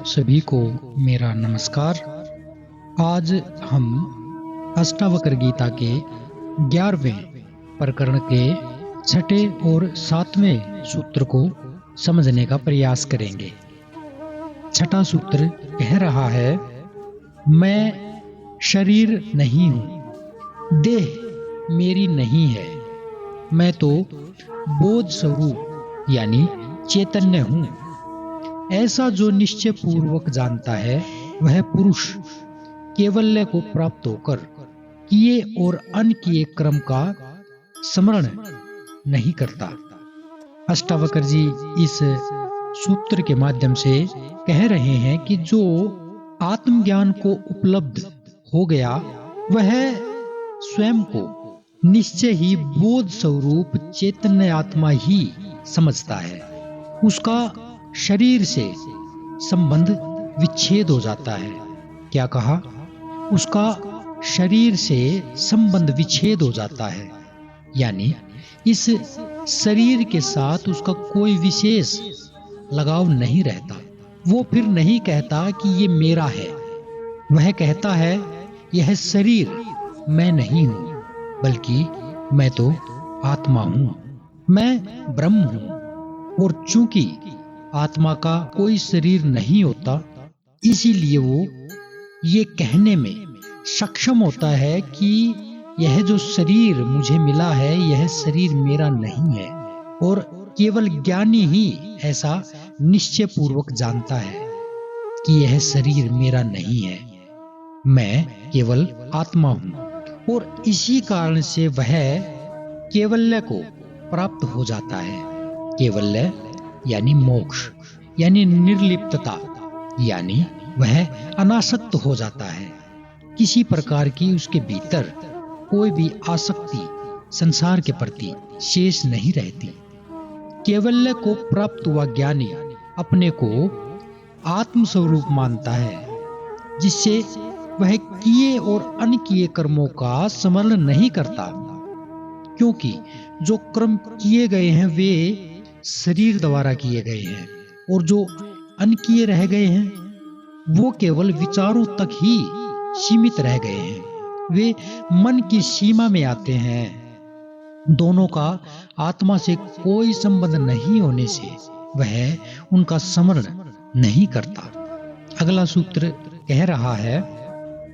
सभी को मेरा नमस्कार। आज हम अष्टावक्र गीता के 11वें प्रकरण के 6ठे और 7वें सूत्र को समझने का प्रयास करेंगे। छठा सूत्र कह रहा है, मैं शरीर नहीं हूँ, देह मेरी नहीं है, मैं तो बोध स्वरूप यानी चैतन्य हूँ। ऐसा जो निश्चय पूर्वक जानता है वह पुरुष कैवल्य को प्राप्त होकर किए और अनकिए क्रम का स्मरण नहीं करता। अष्टावक्र जी इस सूत्र के माध्यम से कह रहे हैं कि जो आत्मज्ञान को उपलब्ध हो गया वह स्वयं को निश्चय ही बोध स्वरूप चैतन्य आत्मा ही समझता है। उसका शरीर से संबंध विच्छेद हो जाता है। क्या कहा? उसका शरीर से संबंध विच्छेद हो जाता है, यानी इस शरीर के साथ उसका कोई विशेष लगाव नहीं रहता। वो फिर नहीं कहता कि ये मेरा है, वह कहता है यह शरीर मैं नहीं हूं, बल्कि मैं तो आत्मा हूं, मैं ब्रह्म हूं। और चूंकि आत्मा का कोई शरीर नहीं होता, इसीलिए वो ये कहने में सक्षम होता है कि यह जो शरीर मुझे मिला है यह शरीर मेरा नहीं है। और केवल ज्ञानी ही ऐसा निश्चय पूर्वक जानता है कि यह शरीर मेरा नहीं है, मैं केवल आत्मा हूं। और इसी कारण से वह कैवल्य को प्राप्त हो जाता है। कैवल्य यानी मोक्ष, यानी निर्लिप्तता, यानी वह अनासक्त हो जाता है। किसी प्रकार की उसके भीतर कोई भी आसक्ति संसार के प्रति शेष नहीं रहती। कैवल्य को प्राप्त हुआ ज्ञानी अपने को आत्म स्वरूप मानता है, जिससे वह किए और अनकिए कर्मों का स्मरण नहीं करता, क्योंकि जो कर्म किए गए हैं वे शरीर द्वारा किए गए हैं और जो अनकिए रह गए हैं वो केवल विचारों तक ही सीमित रह गए हैं। वे मन की सीमा में आते हैं। दोनों का आत्मा से कोई संबंध नहीं होने से वह उनका स्मरण नहीं करता। अगला सूत्र कह रहा है,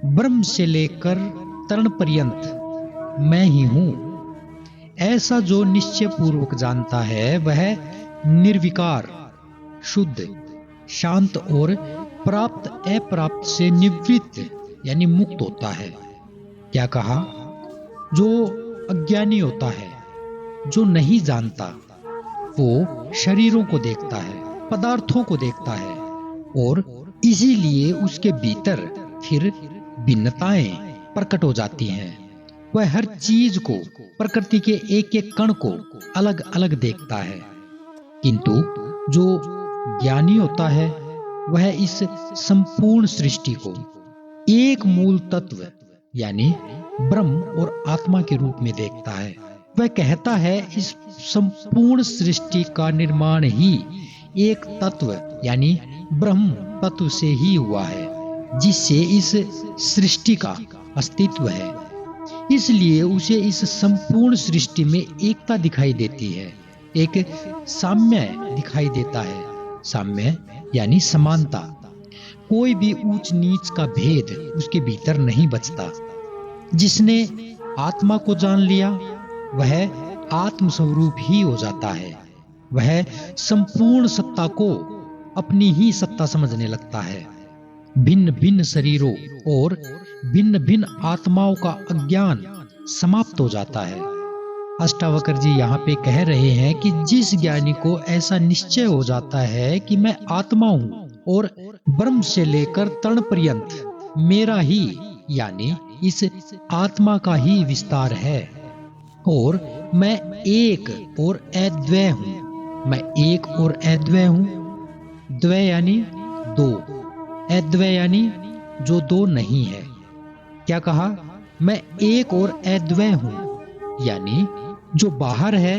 ब्रह्म से लेकर तरण पर्यंत मैं ही हूं। ऐसा जो निश्चय पूर्वक जानता है वह निर्विकार, शुद्ध, शांत और प्राप्त अप्राप्त से निवृत्त यानी मुक्त होता है। क्या कहा? जो अज्ञानी होता है, जो नहीं जानता, वो शरीरों को देखता है, पदार्थों को देखता है, और इसीलिए उसके भीतर फिर भिन्नताएं प्रकट हो जाती हैं। वह हर चीज को, प्रकृति के एक एक कण को अलग अलग देखता है। किंतु जो ज्ञानी होता है वह इस संपूर्ण सृष्टि को एक मूल तत्व यानी ब्रह्म और आत्मा के रूप में देखता है। वह कहता है इस संपूर्ण सृष्टि का निर्माण ही एक तत्व यानी ब्रह्म तत्व से ही हुआ है, जिससे इस सृष्टि का अस्तित्व है। इसलिए उसे इस संपूर्ण सृष्टि में एकता दिखाई देती है, एक साम्य दिखाई देता है। साम्य यानी समानता। कोई भी ऊंच नीच का भेद उसके भीतर नहीं बचता। जिसने आत्मा को जान लिया वह आत्म स्वरूप ही हो जाता है। वह संपूर्ण सत्ता को अपनी ही सत्ता समझने लगता है। भिन्न भिन्न शरीरों और भिन्न भिन्न आत्माओं का अज्ञान समाप्त हो जाता है। अष्टावक्र जी यहाँ पे कह रहे हैं कि जिस ज्ञानी को ऐसा निश्चय हो जाता है कि मैं आत्मा हूँ और ब्रह्म से लेकर तरण पर्यंत मेरा ही यानी इस आत्मा का ही विस्तार है, और मैं एक और अद्वय हूँ। मैं एक और अद्वय हूँ। द्वय यानी दो, अद्वय यानी जो दो नहीं है। क्या कहा? मैं एक और अद्वय हूं, यानी जो बाहर है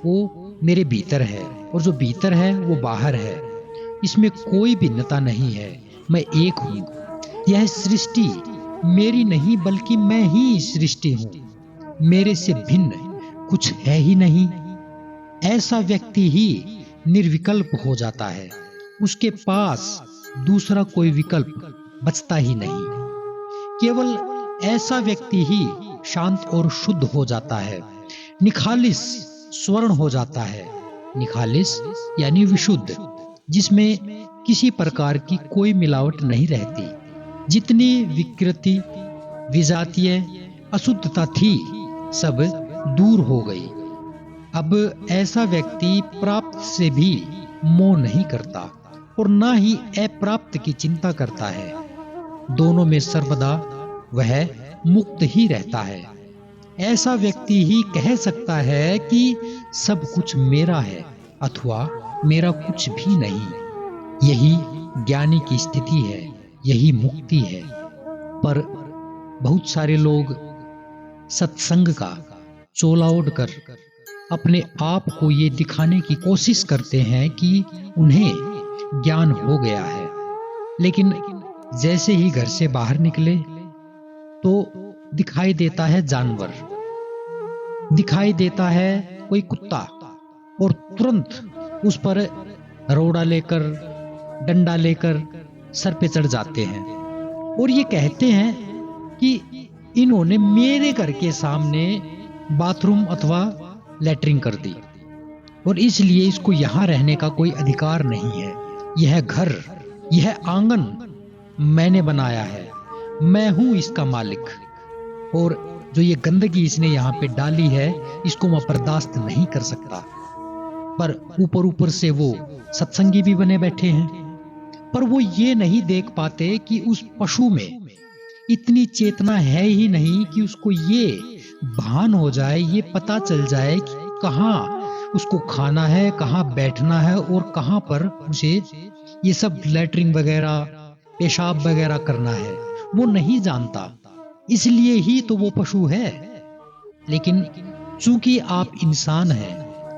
वो मेरे भीतर है और जो भीतर है वो बाहर है। इसमें कोई भिन्नता नहीं है, मैं एक हूँ। यह सृष्टि मेरी नहीं बल्कि मैं ही सृष्टि हूँ, मेरे से भिन्न कुछ है ही नहीं। ऐसा व्यक्ति ही निर्विकल्प हो जाता है, उसके पास दूसरा कोई विकल्प बचता ही नहीं। केवल ऐसा व्यक्ति ही शांत और शुद्ध हो जाता है, निखालिस स्वर्ण हो जाता है। निखालिस यानी विशुद्ध, जिसमें किसी प्रकार की कोई मिलावट नहीं रहती। जितनी विकृति, विजातीय अशुद्धता थी, सब दूर हो गई। अब ऐसा व्यक्ति प्राप्त से भी मोह नहीं करता और ना ही अप्राप्त की चिंता करता है। दोनों में सर्वदा वह मुक्त ही रहता है। ऐसा व्यक्ति ही कह सकता है कि सब कुछ मेरा है अथवा मेरा कुछ भी नहीं। यही ज्ञानी की स्थिति है, यही मुक्ति है। पर बहुत सारे लोग सत्संग का चोला ओढ़कर अपने आप को ये दिखाने की कोशिश करते हैं कि उन्हें ज्ञान हो गया है, लेकिन जैसे ही घर से बाहर निकले तो दिखाई देता है जानवर, दिखाई देता है कोई कुत्ता, और तुरंत उस पर रोड़ा लेकर, डंडा लेकर सर पे चढ़ जाते हैं और ये कहते हैं कि इन्होंने मेरे घर के सामने बाथरूम अथवा लैट्रिन कर दी और इसलिए इसको यहां रहने का कोई अधिकार नहीं है। यह घर, यह आंगन मैंने बनाया है, मैं हूं इसका मालिक, और जो ये गंदगी इसने यहाँ पे डाली है इसको मैं बर्दाश्त नहीं कर सकता। पर ऊपर ऊपर से वो सत्संगी भी बने बैठे हैं, पर वो ये नहीं देख पाते कि उस पशु में इतनी चेतना है ही नहीं कि उसको ये भान हो जाए, ये पता चल जाए कि कहाँ उसको खाना है, कहाँ बैठना है और कहाँ पर उसे ये सब लैट्रिन वगैरह, पेशाब वगैरह करना है। वो नहीं जानता, इसलिए ही तो वो पशु है। लेकिन चूंकि आप इंसान हैं,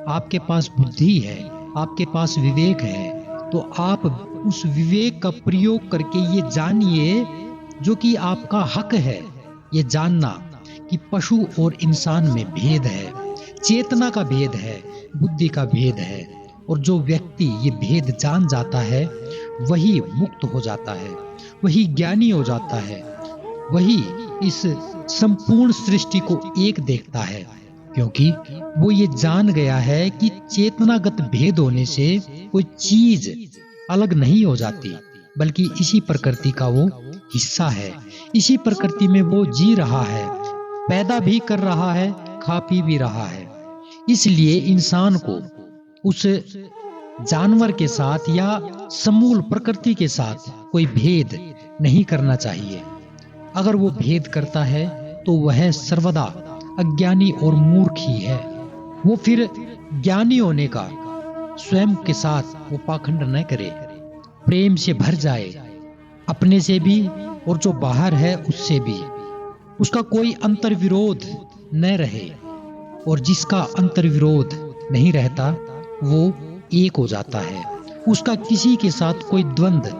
आपके पास बुद्धि है, आपके पास विवेक है, तो आप उस विवेक का प्रयोग करके ये जानिए, जो कि आपका हक है, ये जानना कि पशु और इंसान में भेद है, चेतना का भेद है, बुद्धि का भेद है। और जो व्यक्ति ये भेद जान जाता है वही मुक्त हो जाता है, वही ज्ञानी हो जाता है, वही इस संपूर्ण सृष्टि को एक देखता है, क्योंकि वो ये जान गया है कि चेतनागत भेद होने से कोई चीज अलग नहीं हो जाती, बल्कि इसी प्रकृति का वो हिस्सा है। इसी प्रकृति में वो जी रहा है, पैदा भी कर रहा है, खा पी भी रहा है। इसलिए इंसान को उस जानवर के साथ या समूल प्रकृति के साथ कोई भेद नहीं करना चाहिए। अगर वो भेद करता है तो वह सर्वदा अज्ञानी और मूर्ख ही है। वो फिर ज्ञानी होने का स्वयं के साथ वो पाखंड न करे, प्रेम से भर जाए, अपने से भी और जो बाहर है उससे भी। उसका कोई अंतर विरोध न रहे, और जिसका अंतर विरोध नहीं रहता वो एक हो जाता है। उसका किसी के साथ कोई द्वंद्व,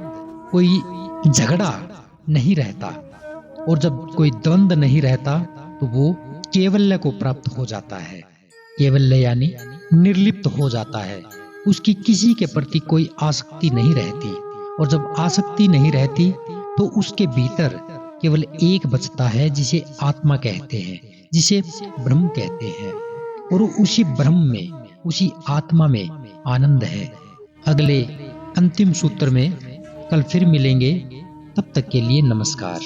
कोई झगड़ा नहीं रहता, और जब कोई द्वंद्व नहीं रहता तो वो केवल्य को प्राप्त हो जाता है। केवल्य यानी निर्लिप्त हो जाता है, उसकी किसी के प्रति कोई आसक्ति नहीं रहती, और जब आसक्ति नहीं रहती तो उसके भीतर केवल एक बचता है, जिसे आत्मा कहते हैं, जिसे ब्रह्म कहते हैं, और उसी ब्रह्म में, उसी आत्मा में आनंद है। अगले अंतिम सूत्र में कल फिर मिलेंगे, तब तक के लिए नमस्कार।